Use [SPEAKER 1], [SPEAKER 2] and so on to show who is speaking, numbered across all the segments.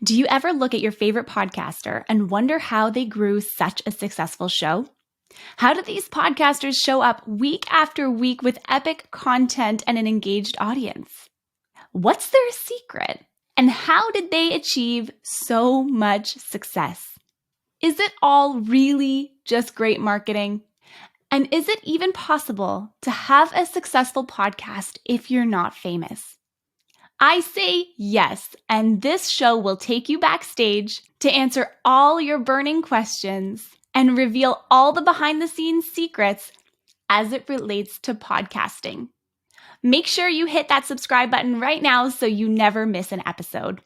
[SPEAKER 1] Do you ever look at your favorite podcaster and wonder how they grew such a successful show? How do these podcasters show up week after week with epic content and an engaged audience? What's their secret? And how did they achieve so much success? Is it all really just great marketing? And is it even possible to have a successful podcast if you're not famous? I say yes, and this show will take you backstage to answer all your burning questions and reveal all the behind-the-scenes secrets as it relates to podcasting. Make sure you hit that subscribe button right now so you never miss an episode.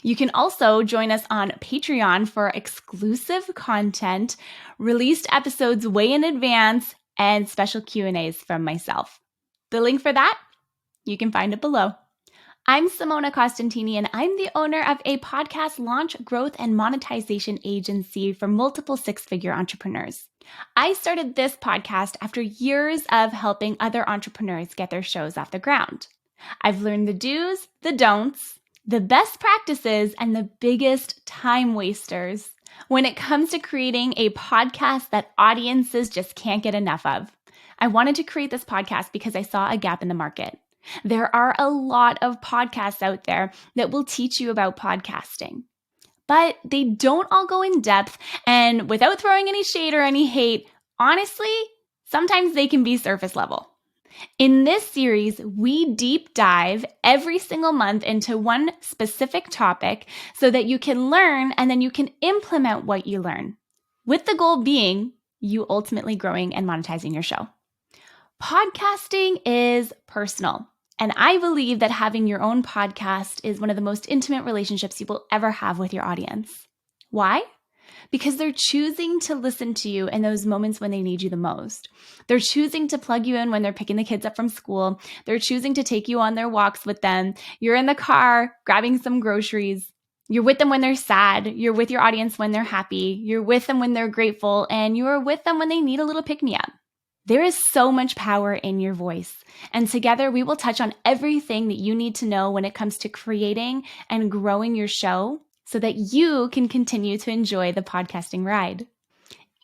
[SPEAKER 1] You can also join us on Patreon for exclusive content, released episodes way in advance, and special Q&As from myself. The link for that, you can find it below. I'm Simona Costantini, and I'm the owner of a podcast launch, growth, and monetization agency for multiple six-figure entrepreneurs. I started this podcast after years of helping other entrepreneurs get their shows off the ground. I've learned the do's, the don'ts, the best practices, and the biggest time wasters when it comes to creating a podcast that audiences just can't get enough of. I wanted to create this podcast because I saw a gap in the market. There are a lot of podcasts out there that will teach you about podcasting, but they don't all go in depth, and without throwing any shade or any hate, honestly, sometimes they can be surface level. In this series, we deep dive every single month into one specific topic so that you can learn and then you can implement what you learn, with the goal being you ultimately growing and monetizing your show. Podcasting is personal. And I believe that having your own podcast is one of the most intimate relationships you will ever have with your audience. Why? Because they're choosing to listen to you in those moments when they need you the most. They're choosing to plug you in when they're picking the kids up from school. They're choosing to take you on their walks with them. You're in the car grabbing some groceries. You're with them when they're sad. You're with your audience when they're happy. You're with them when they're grateful. And you're with them when they need a little pick-me-up. There is so much power in your voice, and together we will touch on everything that you need to know when it comes to creating and growing your show so that you can continue to enjoy the podcasting ride.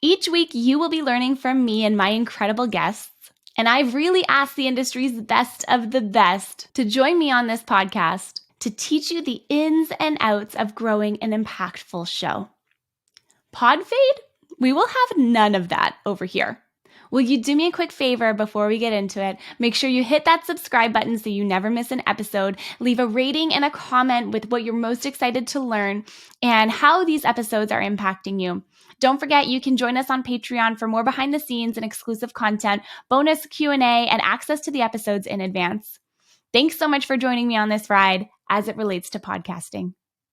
[SPEAKER 1] Each week, you will be learning from me and my incredible guests, and I've really asked the industry's best of the best to join me on this podcast to teach you the ins and outs of growing an impactful show. Podfade? We will have none of that over here. Will you do me a quick favor before we get into it? Make sure you hit that subscribe button so you never miss an episode. Leave a rating and a comment with what you're most excited to learn and how these episodes are impacting you. Don't forget, you can join us on Patreon for more behind the scenes and exclusive content, bonus Q&A, and access to the episodes in advance. Thanks so much for joining me on this ride as it relates to podcasting.